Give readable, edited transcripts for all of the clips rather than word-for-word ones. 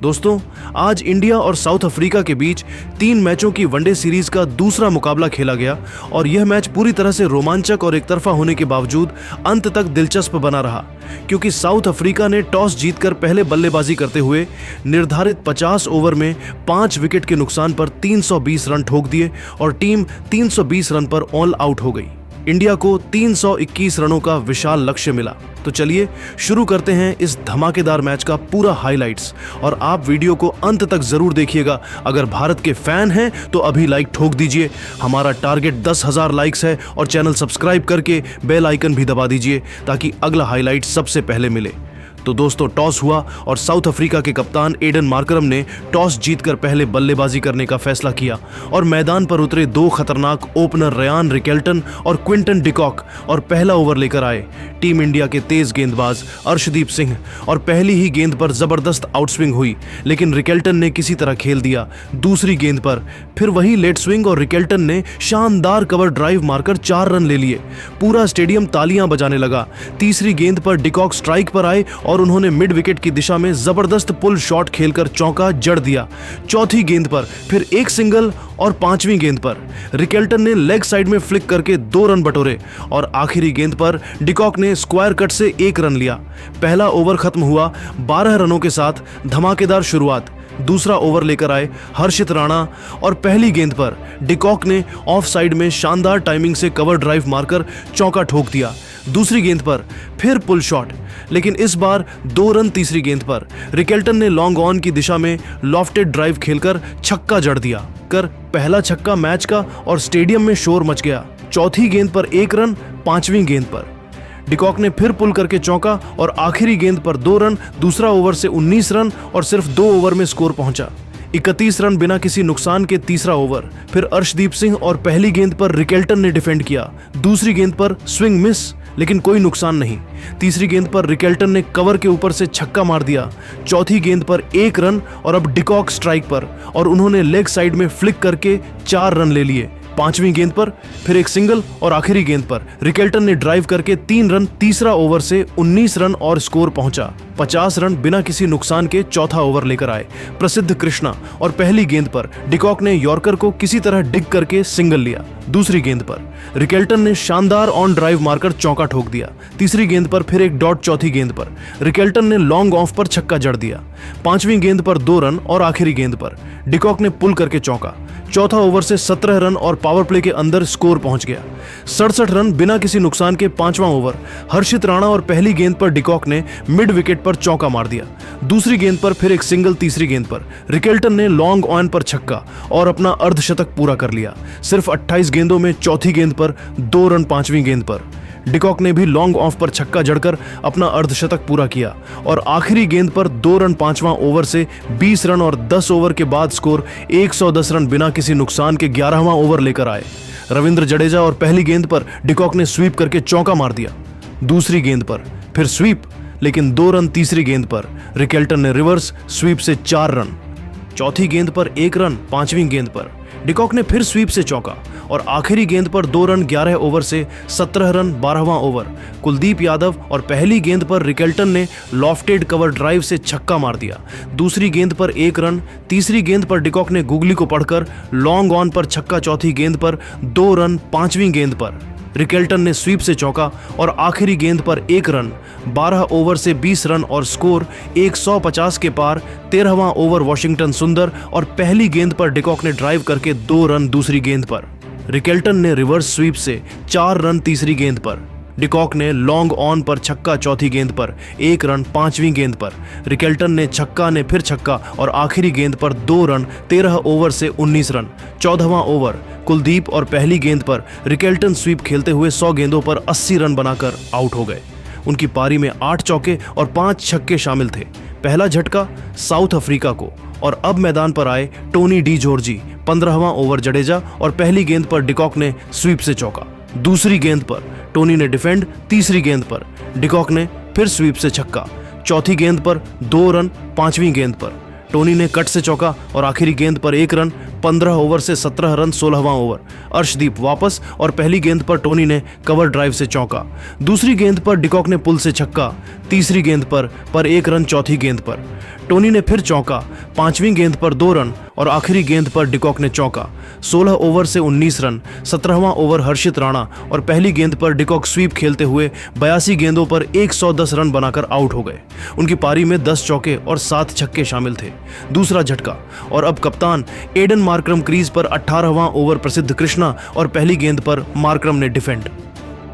दोस्तों, आज इंडिया और साउथ अफ्रीका के बीच 3 मैचों की वनडे सीरीज का दूसरा मुकाबला खेला गया और यह मैच पूरी तरह से रोमांचक और एकतरफा होने के बावजूद अंत तक दिलचस्प बना रहा, क्योंकि साउथ अफ्रीका ने टॉस जीतकर पहले बल्लेबाजी करते हुए निर्धारित 50 ओवर में 5 विकेट के नुकसान पर 320 रन ठोक दिए और टीम 320 रन पर ऑल आउट हो गई। इंडिया को 321 रनों का विशाल लक्ष्य मिला। तो चलिए शुरू करते हैं इस धमाकेदार मैच का पूरा हाइलाइट्स, और आप वीडियो को अंत तक जरूर देखिएगा। अगर भारत के फैन हैं तो अभी लाइक ठोक दीजिए। हमारा टारगेट 10,000 लाइक्स है और चैनल सब्सक्राइब करके बेल आइकन भी दबा दीजिए ताकि अगला हाइलाइट सबसे पहले मिले। तो दोस्तों, टॉस हुआ और साउथ अफ्रीका के कप्तान एडन मार्करम ने टॉस जीतकर पहले बल्लेबाजी करने का फैसला किया और मैदान पर उतरे 2 खतरनाक ओपनर रयान रिकेल्टन और क्विंटन डिकॉक और पहला ओवर लेकर आए। टीम इंडिया के तेज गेंदबाज अर्शदीप सिंह और पहली ही गेंद पर जबरदस्त आउटस्विंग हुई, लेकिन रिकेल्टन ने किसी तरह खेल दिया। दूसरी गेंद पर फिर वही लेट स्विंग और रिकेल्टन ने शानदार कवर ड्राइव मारकर 4 रन ले लिए। पूरा स्टेडियम तालियां बजाने लगा। तीसरी गेंद पर डिकॉक स्ट्राइक पर आए और उन्होंने मिड विकेट की दिशा में जबरदस्त पुल शॉट खेलकर चौका जड़ दिया। चौथी गेंद पर फिर एक सिंगल और 5वीं गेंद पर रिकेल्टन ने लेग साइड में फ्लिक करके 2 रन बटोरे और आखिरी गेंद पर डिकॉक ने स्क्वायर कट से 1 रन लिया। पहला ओवर खत्म हुआ 12 रनों के साथ। धमाकेदार शुरुआत। दूसरा ओवर लेकर आए हर्षित राणा और पहली गेंद पर डिकॉक ने ऑफ साइड में शानदार टाइमिंग से कवर ड्राइव मारकर चौका ठोक दिया। दूसरी गेंद पर फिर पुल शॉट, लेकिन इस बार 2 रन। तीसरी गेंद पर रिकेल्टन ने लॉन्ग ऑन की दिशा में लॉफ्टेड ड्राइव खेलकर छक्का जड़ दिया। पहला छक्का मैच का और स्टेडियम में शोर मच गया। चौथी गेंद पर 1 रन। 5वीं गेंद पर डिकॉक ने फिर पुल करके चौका और आखिरी गेंद पर 2 रन। दूसरा ओवर से 19 रन और सिर्फ 2 ओवर में स्कोर पहुंचा 31 रन बिना किसी नुकसान के तीसरा ओवर। फिर अर्शदीप सिंह और पहली गेंद पर रिकेल्टन ने डिफेंड किया। दूसरी गेंद पर स्विंग मिस, लेकिन कोई नुकसान नहीं। तीसरी गेंद पर रिकेल्टन ने कवर के ऊपर से छक्का मार दिया। चौथी गेंद पर 1 रन और अब डिकॉक स्ट्राइक पर और उन्होंने लेग साइड में फ्लिक करके 4 रन ले लिए। 5वीं गेंद पर फिर एक सिंगल और आखिरी गेंद पर रिकेल्टन ने ड्राइव करके 3 रन। तीसरा ओवर से 19 रन और स्कोर पहुंचा 50 रन बिना किसी नुकसान के। चौथा ओवर लेकर आए प्रसिद्ध कृष्णा और पहली गेंद पर डिकॉक ने यॉर्कर को किसी तरह डिग करके सिंगल लिया। दूसरी गेंद पर रिकेल्टन ने शानदार ऑन ड्राइव मारकर चौका ठोक दिया। तीसरी गेंद पर फिर एक डॉट। चौथी गेंद पर रिकेल्टन ने लॉन्ग ऑफ पर छक्का जड़ दिया। 5वीं गेंद पर 2 रन और आखिरी गेंद पर डिकॉक ने पुल करके चौका। चौथा ओवर से 17 रन और पावर प्ले के अंदर स्कोर पहुंच गया 67 रन बिना किसी नुकसान के। 5वां ओवर हर्षित राणा और पहली गेंद पर डिकॉक ने मिड विकेट पर चौका मार दिया। दूसरी गेंद पर फिर एक सिंगल। तीसरी गेंद पर रिकेल्टन ने लॉन्ग ऑन पर छक्का और अपना अर्धशतक पूरा कर लिया। सिर्फ 28 गेंदों में चौथी गेंद पर 2 रन। 5वीं गेंद पर डिकॉक ने भी लॉन्ग ऑफ पर छक्का जड़कर अपना अर्धशतक पूरा किया और आखिरी गेंद पर 2 रन। 5वां ओवर से 20 रन और 10 ओवर के बाद स्कोर 110 रन बिना किसी नुकसान के। 11वां ओवर लेकर आए रविंद्र जडेजा और पहली गेंद पर डिकॉक ने स्वीप करके चौका मार दिया। दूसरी गेंद पर फिर स्वीप, लेकिन 2 रन। तीसरी गेंद पर रिकेल्टन ने रिवर्स स्वीप से 4 रन। चौथी गेंद पर 1 रन। 5वीं गेंद पर डिकॉक ने फिर स्वीप से चौका और आखिरी गेंद पर 2 रन। 11 ओवर से 17 रन। 12वां ओवर कुलदीप यादव और पहली गेंद पर रिकेल्टन ने लॉफ्टेड कवर ड्राइव से छक्का मार दिया। दूसरी गेंद पर 1 रन। तीसरी गेंद पर डिकॉक ने गूगली को पढ़कर लॉन्ग ऑन पर छक्का। चौथी गेंद पर 2 रन। 5वीं गेंद पर रिकेल्टन ने स्वीप से चौका और आखिरी गेंद पर 1 रन। 12 ओवर से 20 रन और स्कोर 150 के पार। 13वां ओवर वॉशिंगटन सुंदर और पहली गेंद पर डिकॉक ने ड्राइव करके 2 रन। दूसरी गेंद पर रिकेल्टन ने रिवर्स स्वीप से 4 रन। तीसरी गेंद पर डिकॉक ने लॉन्ग ऑन पर छक्का। चौथी गेंद पर 1 रन। 5वीं गेंद पर रिकेल्टन ने छक्का ने फिर छक्का और आखिरी गेंद पर 2 रन। 13 ओवर से 19 रन। 14वां ओवर कुलदीप और पहली गेंद पर रिकेल्टन स्वीप खेलते हुए 100 गेंदों पर 80 रन बनाकर आउट हो गए। उनकी पारी में 8 चौके और 5 छक्के शामिल थे। पहला झटका साउथ अफ्रीका को और अब मैदान पर आए टोनी डी जॉर्जी। 15वां ओवर जडेजा और पहली गेंद पर डिकॉक ने स्वीप से चौका। दूसरी गेंद पर टोनी ने डिफेंड। तीसरी गेंद पर डिकॉक ने फिर स्वीप से छक्का। चौथी गेंद पर 2 रन। 5वीं गेंद पर टोनी ने कट से चौका और आखिरी गेंद पर 1 रन। 15 ओवर से 17 रन 16वां ओवर। अर्शदीप वापस और पहली गेंद पर टोनी ने कवर ड्राइव से चौका। दूसरी गेंद पर डिकॉक ने पुल से छक्का। तीसरी गेंद पर 1 रन चौथी गेंद पर टोनी ने फिर चौका। पांचवीं गेंद पर 2 रन और आखिरी गेंद पर डिकॉक ने चौका। 16 ओवर से 19 रन। 17वां ओवर हर्षित राणा और पहली गेंद पर डिकॉक स्वीप खेलते हुए 82 गेंदों पर 110 रन बनाकर आउट हो गए। उनकी पारी में 10 चौके और 7 छक्के शामिल थे। दूसरा झटका और अब कप्तान एडन मार्करम क्रीज पर 18वां ओवर प्रसिद्ध कृष्णा और पहली गेंद पर मार्करम ने डिफेंड।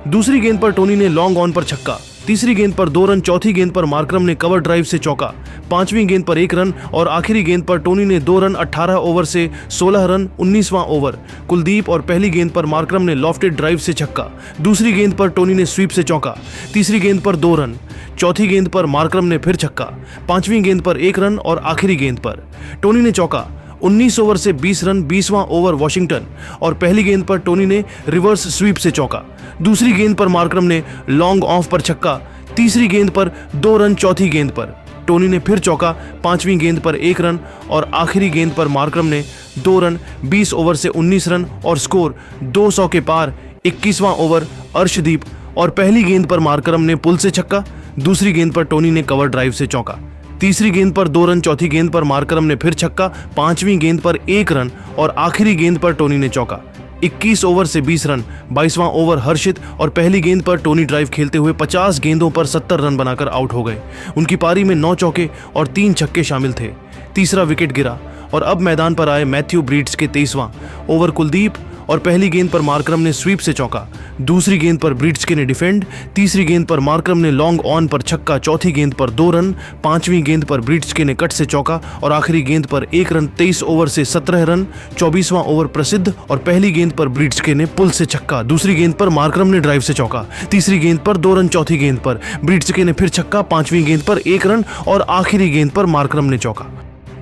दूसरी गेंद पर टोनी ने लॉन्ग ऑन पर छक्का। तीसरी गेंद पर 2 रन चौथी गेंद पर मार्करम ने कवर ड्राइव से चौका। पांचवीं गेंद पर 1 रन और आखिरी गेंद पर टोनी ने 2 रन 18 ओवर से 16 रन 19वां ओवर। कुलदीप और पहली गेंद पर मार्करम ने लॉफ्टेड ड्राइव से छक्का। दूसरी गेंद पर टोनी ने स्वीप से चौका। तीसरी गेंद पर 2 रन। चौथी गेंद पर मार्करम ने फिर छक्का। पांचवीं गेंद पर 1 रन और आखिरी गेंद पर टोनी ने चौका। 19 ओवर से 20 रन 20वां ओवर वॉशिंगटन और पहली गेंद पर टोनी ने रिवर्स स्वीप से चौका। दूसरी गेंद पर मार्करम ने लॉन्ग ऑफ पर छक्का। तीसरी गेंद पर 2 रन चौथी गेंद पर टोनी ने फिर चौका। पांचवीं गेंद पर 1 रन और आखिरी गेंद पर मार्करम ने 2 रन। 20 ओवर से 19 रन और स्कोर 200 के पार। 21वां ओवर अर्शदीप और पहली गेंद पर मार्करम ने पुल से छक्का। दूसरी गेंद पर टोनी ने कवर ड्राइव से चौका। तीसरी गेंद पर 2 रन चौथी गेंद पर मार्करम ने फिर छक्का। पांचवीं गेंद पर 1 रन और आखिरी गेंद पर टोनी ने चौका। 21 ओवर से 20 रन। 22वां ओवर हर्षित और पहली गेंद पर टोनी ड्राइव खेलते हुए 50 गेंदों पर 70 रन बनाकर आउट हो गए। उनकी पारी में 9 चौके और 3 छक्के शामिल थे। तीसरा विकेट गिरा और अब मैदान पर आए मैथ्यू ब्रीड्स के 23वां ओवर। कुलदीप और पहली गेंद पर मार्करम ने स्वीप से चौका। दूसरी गेंद पर ब्रीड्स ने डिफेंड। तीसरी गेंद पर मार्करम ने लॉन्ग ऑन पर छक्का। चौथी गेंद पर 2 रन। पांचवीं गेंद पर ब्रीड्स ने कट से चौका और आखिरी गेंद पर 1 रन। 23 ओवर से 17 रन। 24वां ओवर प्रसिद्ध और पहली गेंद पर ब्रीड्स ने पुल से छक्का। दूसरी गेंद पर मार्करम ने ड्राइव से चौका। तीसरी गेंद पर 2 रन चौथी गेंद पर ब्रीड्स ने फिर छक्का। पांचवीं गेंद पर 1 रन और आखिरी गेंद पर मार्करम ने चौका।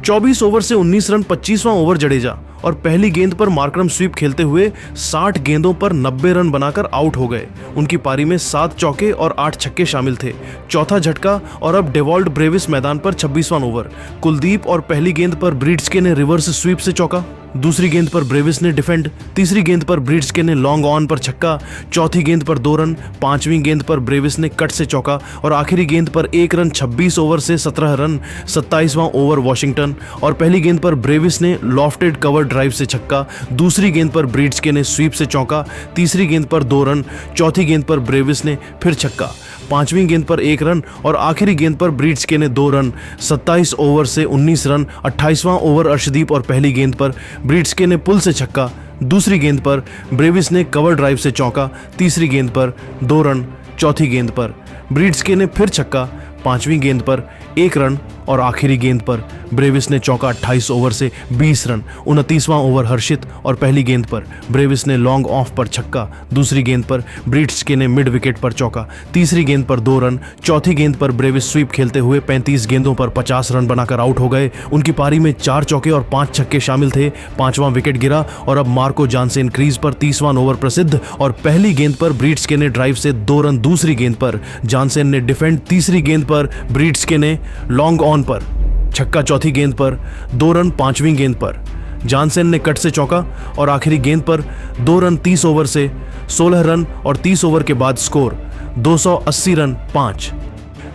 24 ओवर से 19 रन। 25वां ओवर जडेजा और पहली गेंद पर मार्करम स्वीप खेलते हुए 60 गेंदों पर 90 रन बनाकर आउट हो गए। उनकी पारी में 7 चौके और 8 छक्के शामिल थे। चौथा झटका और अब डेवॉल्ट ब्रेविस मैदान पर 26वां ओवर। कुलदीप और पहली गेंद पर ब्रीड्स ने रिवर्स स्वीप से चौका। दूसरी गेंद पर ब्रेविस ने डिफेंड। तीसरी गेंद पर ब्रीड्स ने लॉन्ग ऑन पर छक्का। चौथी गेंद पर 2 रन। पांचवीं गेंद पर ब्रेविस ने कट से चौका और आखिरी गेंद पर 1 रन। 26 ओवर से 17 रन। 27वां ओवर वॉशिंगटन और पहली गेंद पर ब्रेविस ने लॉफ्टेड कवर ड्राइव से छक्का। दूसरी गेंद पर ब्रीड्स ने स्वीप से चौका। तीसरी गेंद पर 2 रन। चौथी गेंद पर ब्रेविस ने फिर छक्का। पांचवीं गेंद पर 1 रन और आखिरी गेंद पर ब्रीड्स ने 2 रन। 27 ओवर से 19 रन। 28वां ओवर अर्शदीप और पहली गेंद पर ब्रीड्स ने पुल से छक्का। दूसरी गेंद पर ब्रेविस ने कवर ड्राइव से चौका। तीसरी गेंद पर 2 रन। चौथी गेंद पर ब्रीड्स ने फिर छक्का। पांचवीं गेंद पर 1 रन और आखिरी गेंद पर ब्रेविस ने चौका। 28 ओवर से 20 रन। 29वां ओवर हर्षित और पहली गेंद पर ब्रेविस ने लॉन्ग ऑफ पर छक्का। दूसरी गेंद पर ब्रीड्स ने मिड विकेट पर चौका। तीसरी गेंद पर 2 रन। चौथी गेंद पर ब्रेविस स्वीप खेलते हुए 35 गेंदों पर 50 रन बनाकर आउट हो गए। उनकी पारी में 4 चौके और 5 छक्के शामिल थे। 5वां विकेट गिरा और अब मार्को जानसेन क्रीज पर। 30वां ओवर प्रसिद्ध और पहली गेंद पर ब्रीड्स ने ड्राइव से 2 रन। दूसरी गेंद पर जानसेन ने डिफेंड। तीसरी गेंद पर ब्रीड्स ने लॉन्ग ऑन पर छक्का। चौथी गेंद पर 2 रन। पांचवीं गेंद पर जानसेन ने कट से चौका और आखिरी गेंद पर 2 रन। 30 ओवर से 16 रन और 30 ओवर के बाद स्कोर 280 रन 5।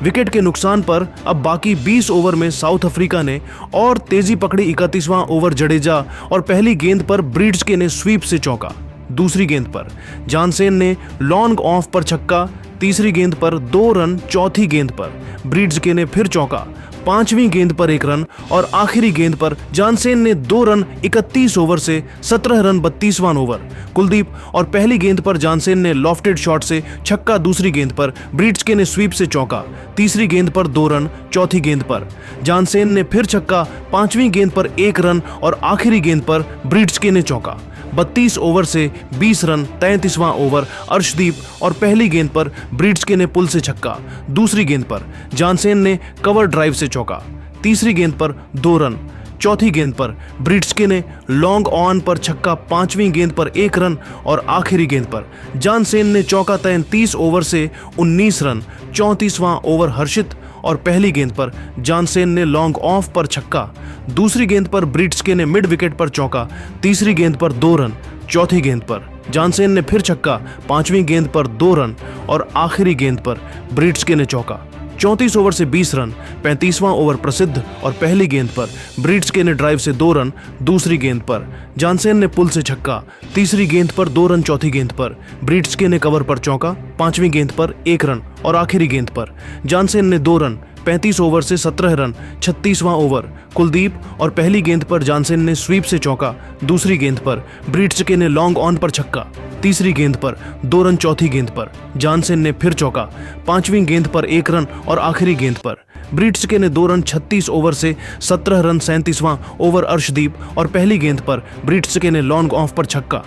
विकेट के नुकसान पर अब बाकी 20 ओवर में साउथ अफ्रीका ने और तेजी पकड़ी। 31वां ओवर जडेजा और पहली गेंद पर ब्रीड्स ने स्वीप से चौका। दूसरी गेंद पर जानसेन ने लॉन्ग ऑफ पर छक्का। तीसरी गेंद पर 2 रन। चौथी गेंद पर ब्रीड्स ने फिर चौका। पांचवीं गेंद पर 1 रन और आखिरी गेंद पर जानसेन ने 2 रन। 31 ओवर से 17 रन। 32वां ओवर कुलदीप और पहली गेंद पर जानसेन ने लॉफ्टेड शॉट से छक्का। दूसरी गेंद पर ब्रीड्स ने स्वीप से चौका। तीसरी गेंद पर 2 रन। चौथी गेंद पर जानसेन ने फिर छक्का। पांचवीं गेंद पर 1 रन और आखिरी गेंद पर ब्रीड्स ने चौका। 32 ओवर से 20 रन। 33वां ओवर अर्शदीप और पहली गेंद पर ब्रीड्स ने पुल से छक्का। दूसरी गेंद पर जानसेन ने कवर ड्राइव से चौका। तीसरी गेंद पर 2 रन। चौथी गेंद पर ब्रीड्स ने लॉन्ग ऑन पर छक्का। पांचवीं गेंद पर 1 रन और आखिरी गेंद पर जानसेन ने चौका। 33 ओवर से 19 रन। 34वां ओवर हर्षित और पहली गेंद पर जानसेन ने लॉन्ग ऑफ पर छक्का, दूसरी गेंद पर ब्रिट्सके ने मिड विकेट पर चौका, तीसरी गेंद पर 2 रन, चौथी गेंद पर जानसेन ने फिर छक्का, पांचवी गेंद पर 2 रन और आखिरी गेंद पर ब्रिट्सके ने चौका। 34 ओवर से 20 रन, 35वां ओवर प्रसिद्ध और पहली गेंद पर ब्रिट्सके ने ड्राइव से 2 रन, दूसरी गेंद पर जानसेन ने पुल से छक्का, तीसरी गेंद पर 2 रन, चौथी गेंद पर ब्रिट्सके ने कवर पर चौका, पांचवी गेंद पर 1 रन और आखिरी गेंद पर जानसेन ने 2 रन। 35 ओवर से 17 रन, 36वां ओवर कुलदीप और पहली गेंद पर जानसेन ने स्वीप से चौका, दूसरी गेंद पर ब्रिट्सके ने लॉन्ग ऑन पर छक्का, तीसरी गेंद पर 2 रन, चौथी गेंद पर जानसेन ने फिर चौका, पांचवी गेंद पर 1 रन और आखिरी गेंद पर ब्रिट्सके ने 2 रन। 36 ओवर से 17 रन, 37वां ओवर अर्शदीप और पहली गेंद पर ब्रिट्सके ने लॉन्ग ऑफ पर छक्का,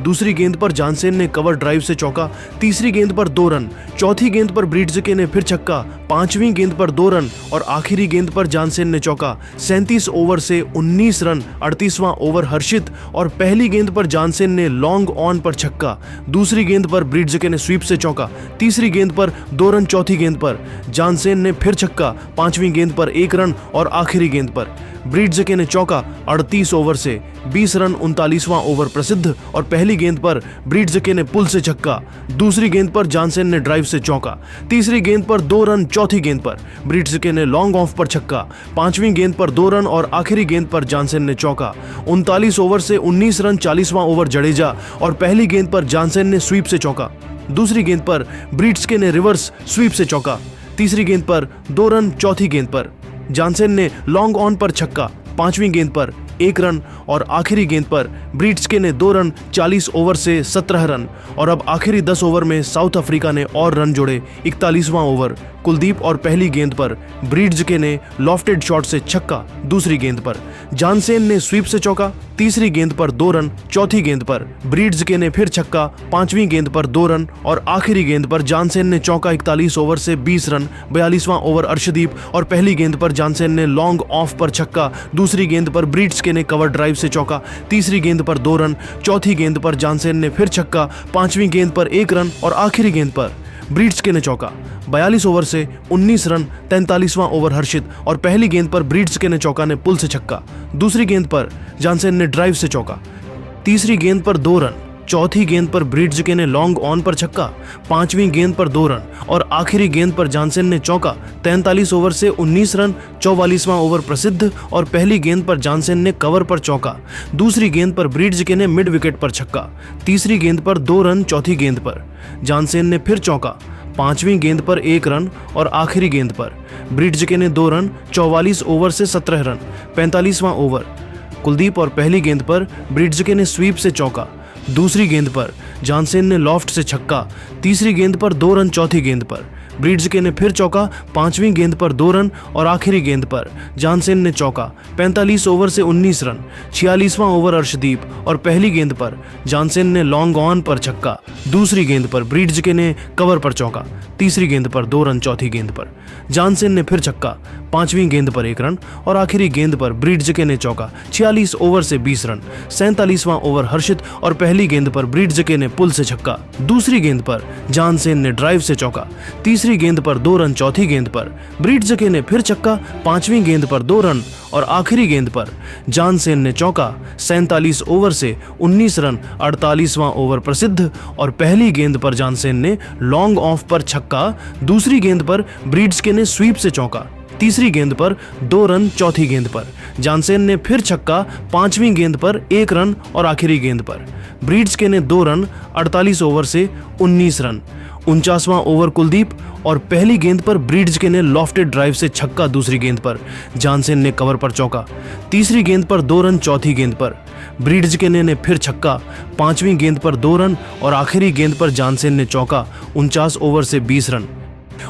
दूसरी गेंद पर जानसेन ने कवर ड्राइव से चौका, तीसरी गेंद पर 2 रन, चौथी गेंद पर ब्रिट्सके ने फिर छक्का, पांचवी गेंद पर 2 रन और आखिरी गेंद पर जानसेन ने चौका। 37 ओवर से 19 रन, 38वां ओवर हर्षित और पहली गेंद पर जानसेन ने लॉन्ग ऑन पर छक्का, दूसरी गेंद पर ब्रिट्सके ने स्वीप से चौका, तीसरी गेंद पर 2 रन, चौथी गेंद पर जानसेन ने फिर छक्का, पांचवी गेंद पर 1 रन और आखिरी गेंद पर ब्रिट्सके ने चौका। 38 ओवर से 20 रन, 39वां ओवर प्रसिद्ध और पहली गेंद पर ब्रिट्सके ने पुल से छक्का, दूसरी गेंद पर जानसेन ने ड्राइव से चौका, तीसरी गेंद पर 2 रन, चौथी गेंद पर ब्रिट्सके ने लॉन्ग ऑफ पर छक्का, पांचवी गेंद पर 2 रन और आखिरी गेंद पर जानसेन ने चौका। 39 ओवर से 19 रन, 40वां ओवर जडेजा और पहली गेंद पर जानसेन ने स्वीप से चौका, दूसरी गेंद पर ब्रिट्सके ने रिवर्स स्वीप से चौका, तीसरी गेंद पर 2 रन, चौथी गेंद पर जानसेन ने लॉन्ग ऑन पर छक्का, पांचवी गेंद पर 1 रन और आखिरी गेंद पर ब्रिट्सके ने 2 रन। 40 ओवर से 17 रन और अब आखिरी 10 ओवर में साउथ अफ्रीका ने और रन जोड़े। 41वां ओवर कुलदीप और पहली गेंद पर ब्रिट्सके ने लॉफ्टेड शॉट से छक्का, दूसरी गेंद पर जानसेन ने स्वीप से चौका, तीसरी गेंद पर 2 रन, चौथी गेंद पर ब्रिट्सके ने फिर छक्का, पांचवी गेंद पर 2 रन और आखिरी गेंद पर जानसेन ने चौका। 41 ओवर से 20 रन, 42वां ओवर अर्शदीप और पहली गेंद पर जानसेन ने लॉन्ग ऑफ पर छक्का, दूसरी गेंद पर ब्रिट्सके ने कवर ड्राइव से चौका, तीसरी गेंद पर 2 रन, चौथी गेंद पर जानसेन ने फिर छक्का, पांचवी गेंद पर 1 रन और आखिरी गेंद पर ब्रिट्सके ने चौका। 42 ओवर से 19 रन, 43वां ओवर हर्षित और पहली गेंद पर ब्रिट्सके ने चौका ने पुल से छक्का, दूसरी गेंद पर जानसेन ने ड्राइव से चौका, तीसरी गेंद पर 2 रन, चौथी गेंद पर ब्रिट्सके ने लॉन्ग ऑन पर छक्का, पांचवी गेंद पर 2 रन और आखिरी गेंद पर जानसेन ने चौका। 43 ओवर से 19 रन, 44वां ओवर प्रसिद्ध और पहली गेंद पर जानसेन ने कवर पर चौका, दूसरी गेंद पर ब्रिट्सके ने मिड विकेट पर छक्का, तीसरी गेंद पर 2 रन, चौथी गेंद पर जानसेन ने फिर चौका, पांचवी गेंद पर 1 रन और आखिरी गेंद पर ब्रिट्सके ने 2 रन। 44 ओवर से 17 रन, 45वां ओवर कुलदीप और पहली गेंद पर ब्रिट्सके ने स्वीप से चौका, दूसरी गेंद पर जानसेन ने लॉफ्ट से छक्का, तीसरी गेंद पर 2 रन, चौथी गेंद पर ब्रिट्सके ने फिर चौका, पांचवी गेंद पर 2 रन और आखिरी गेंद पर जानसेन ने चौका। 45 ओवर से 19 रन, 46वां ओवर अर्शदीप और पहली गेंद पर जानसेन ने लॉन्ग ऑन पर छक्का, दूसरी गेंद पर ब्रिट्सके ने कवर पर चौका, तीसरी गेंद पर 2 रन, चौथी गेंद पर जानसेन ने फिर छक्का, पांचवी गेंद पर 1 रन और आखिरी गेंद पर ब्रिट्सके ने चौका। 46 ओवर से 20 रन, 47वां ओवर हर्षित और पहली गेंद पर ब्रिट्सके ने पुल से छक्का, दूसरी गेंद पर जानसेन ने ड्राइव से चौका, तीसरी गेंद पर 2 रन, चौथी गेंद पर ब्रिट्सके ने फिर छक्का, पांचवी गेंद पर 2 रन और आखिरी गेंद पर जानसेन ने चौका। 47 ओवर से 19 रन, 48वां ओवर प्रसिद्ध और पहली गेंद पर जानसेन ने लॉन्ग ऑफ पर छक्का, दूसरी गेंद पर ब्रिट्सके ने स्वीप से चौका, तीसरी गेंद पर 2 रन, चौथी गेंद पर जानसेन ने फिर छक्का, पांचवी गेंद पर 1 रन और आखिरी गेंद पर ब्रिट्सके ने 2 रन। 48 ओवर से 19 रन, 49वां ओवर कुलदीप और पहली गेंद पर ब्रिट्सके ने लॉफ्टेड ड्राइव से छक्का, दूसरी गेंद पर जानसेन ने कवर पर चौका, तीसरी गेंद पर 2 रन, चौथी गेंद पर ब्रिट्सके ने फिर छक्का, पांचवी गेंद पर 2 रन और आखिरी गेंद पर जानसेन ने चौका। 49 ओवर से 20 रन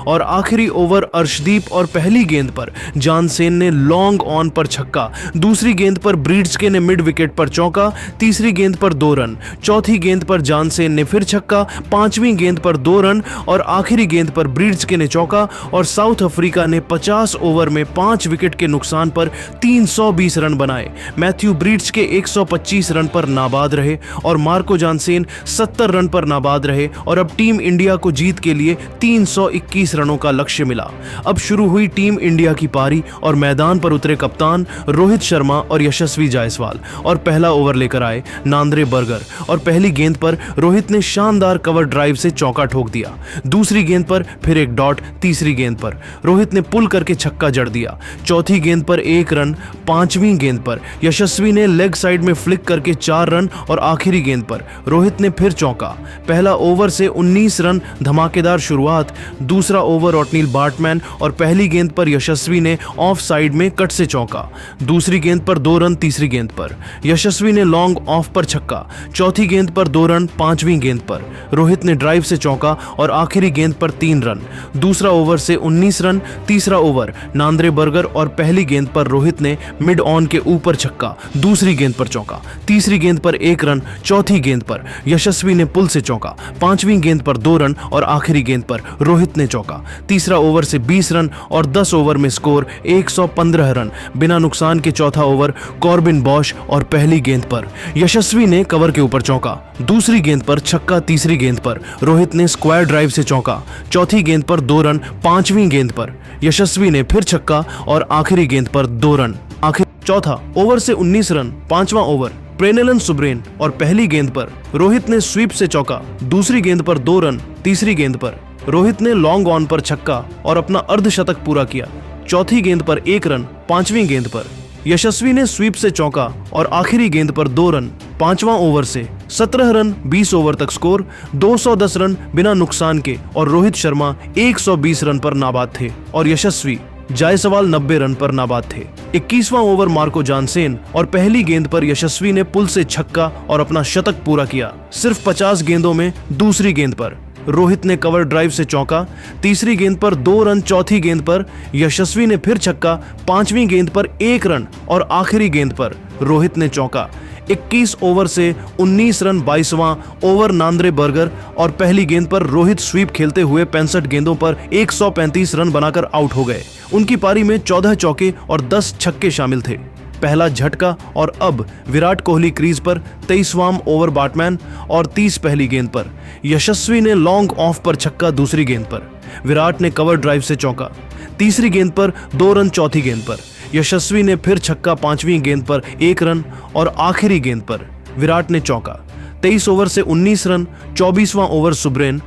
और आखिरी ओवर अर्शदीप और पहली गेंद पर जानसेन ने लॉन्ग ऑन पर छक्का, दूसरी गेंद पर ब्रिट्सके ने मिड विकेट पर चौका, तीसरी गेंद पर 2 रन, चौथी गेंद पर जानसेन ने फिर छक्का, पांचवी गेंद पर 2 रन और आखिरी गेंद पर ब्रिट्सके ने चौका और साउथ अफ्रीका ने 50 ओवर में 5 विकेट के नुकसान पर 320 रन बनाए। मैथ्यू ब्रिट्सके 125 रन पर नाबाद रहे और मार्को जानसेन 70 रन पर नाबाद रहे और अब टीम इंडिया को जीत के लिए 321 21 रनों का लक्ष्य मिला। अब शुरू हुई टीम इंडिया की पारी और मैदान पर उतरे कप्तान रोहित शर्मा और यशस्वी जायसवाल और पहला ओवर लेकर आए नांद्रे बर्गर और पहली गेंद पर रोहित ने शानदार कवर ड्राइव से चौका ठोक दिया। दूसरी गेंद पर फिर एक डॉट, तीसरी गेंद पर रोहित ने पुल करके छक्का जड़ दिया। चौथी गेंद पर 1 रन, पांचवीं गेंद पर यशस्वी ने लेग साइड में फ्लिक करके 4 रन और आखिरी गेंद पर रोहित ने फिर चौका। पहला ओवर से 19 रन, धमाकेदार शुरुआत। दूसरा ओवर ऑटनील बार्टमैन और पहली गेंद पर यशस्वी ने ऑफ साइड में कट से चौका। दूसरी गेंद पर 2 रन, तीसरी गेंद पर यशस्वी ने लॉन्ग ऑफ पर छक्का। चौथी गेंद पर 2 रन, पांचवीं गेंद पर रोहित ने ड्राइव से चौका और आखिरी गेंद पर 3 रन। दूसरा ओवर से 19 रन, तीसरा ओवर नांद्रे बर्गर और पहली गेंद पर रोहित ने मिड ऑन के ऊपर छक्का। दूसरी गेंद पर चौका, तीसरी गेंद पर 1 रन, चौथी गेंद पर यशस्वी ने पुल से चौका। पांचवीं गेंद पर 2 रन और आखिरी गेंद पर रोहित ने चौका। तीसरा ओवर से 20 रन और 10 ओवर में स्कोर 115 रन। बिना नुकसान के चौथा ओवर कॉर्बिन बॉश और पहली गेंद पर यशस्वी ने कवर के ऊपर चौका। दूसरी गेंद पर छक्का, तीसरी गेंद पर रोहित ने स्क्वायर ड्राइव से चौका। चौथी गेंद पर 2 रन, पांचवीं गेंद पर यशस्वी ने फिर छक्का और आखिरी गेंद पर 2 रन। आखिर चौथा ओवर से 19 रन, पांचवा ओवर प्रेनेलन सुब्रेन और पहली गेंद पर रोहित ने स्वीप से चौका। दूसरी गेंद पर 2 रन, तीसरी गेंद पर रोहित ने लॉन्ग ऑन पर छक्का और अपना अर्धशतक पूरा किया। चौथी गेंद पर 1 रन, पांचवीं गेंद पर यशस्वी ने स्वीप से चौका और आखिरी गेंद पर 2 रन। पांचवां ओवर से 17 रन, 20 ओवर तक स्कोर 210 रन बिना नुकसान के और रोहित शर्मा 120 रन पर नाबाद थे और यशस्वी जायसवाल 90 रन पर नाबाद थे। 21वां ओवर मार्को जानसेन और पहली गेंद पर यशस्वी ने पुल से छक्का और अपना शतक पूरा किया। सिर्फ 50 गेंदों में दूसरी गेंद पर रोहित ने कवर ड्राइव से चौका। तीसरी गेंद पर 2 रन, चौथी गेंद पर यशस्वी ने फिर छक्का। पांचवीं गेंद पर 1 रन और आखिरी गेंद पर रोहित ने चौका। 21 ओवर से 19 रन, 22वां ओवर नांद्रे बर्गर और पहली गेंद पर रोहित स्वीप खेलते हुए 65 गेंदों पर 135 रन बनाकर आउट हो गए। उनकी पारी में 14 चौके और 10 छक्के शामिल थे। पहला झटका और अब विराट कोहली क्रीज पर 23वां ओवर बैट्समैन और 30 पहली गेंद पर यशस्वी ने लॉन्ग ऑफ पर छक्का। दूसरी गेंद पर विराट ने कवर ड्राइव से चौका। तीसरी गेंद पर 2 रन, चौथी गेंद पर यशस्वी ने फिर छक्का। पांचवीं गेंद पर 1 रन और आखिरी गेंद पर विराट ने चौका। 23 ओवर से 19 रन, 24वां ओवर सुब्रेन।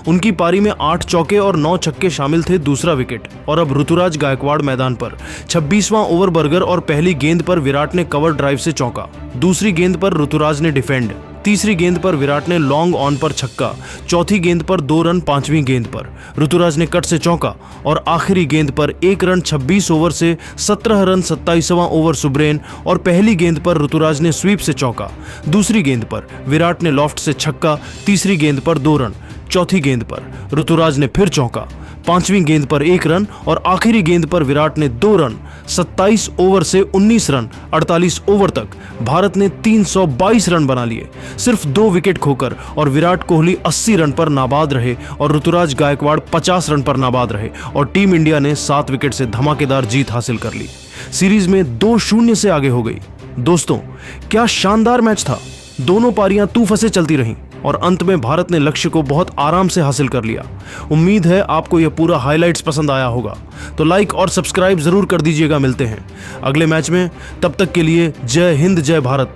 उनकी पारी में 8 चौके और 9 छक्के शामिल थे। दूसरा विकेट और अब ऋतुराज गायकवाड़ मैदान पर। 26वां ओवर बर्गर और पहली गेंद पर विराट ने कवर ड्राइव से चौका। दूसरी गेंद पर ऋतुराज ने डिफेंड। तीसरी गेंद पर विराट ने लॉन्ग ऑन पर छक्का। चौथी गेंद पर 2 रन, पांचवीं गेंद पर ऋतुराज ने कट से चौका और आखिरी गेंद पर 1 रन। 26 ओवर से 17 रन, 27वां ओवर सुब्रेन और पहली गेंद पर ऋतुराज ने स्वीप से चौका। दूसरी गेंद पर विराट ने लॉफ्ट से छक्का। तीसरी गेंद पर 2 रन, चौथी गेंद पर ऋतुराज ने फिर चौका। पांचवीं गेंद पर 1 रन और आखिरी गेंद पर विराट ने 2 रन। 27 ओवर से 19 रन, 48 ओवर तक भारत ने 322 रन बना लिए, सिर्फ 2 विकेट खोकर। और विराट कोहली 80 रन पर नाबाद रहे और ऋतुराज गायकवाड़ 50 रन पर नाबाद रहे और टीम इंडिया ने 7 विकेट से धमाकेदार जीत हासिल कर ली। सीरीज में 2-0 से आगे हो गई। दोस्तों, क्या शानदार मैच था। दोनों पारियां तूफान चलती रहीं और अंत में भारत ने लक्ष्य को बहुत आराम से हासिल कर लिया। उम्मीद है आपको यह पूरा हाइलाइट्स पसंद आया होगा, तो लाइक और सब्सक्राइब जरूर कर दीजिएगा। मिलते हैं अगले मैच में, तब तक के लिए जय हिंद, जय भारत।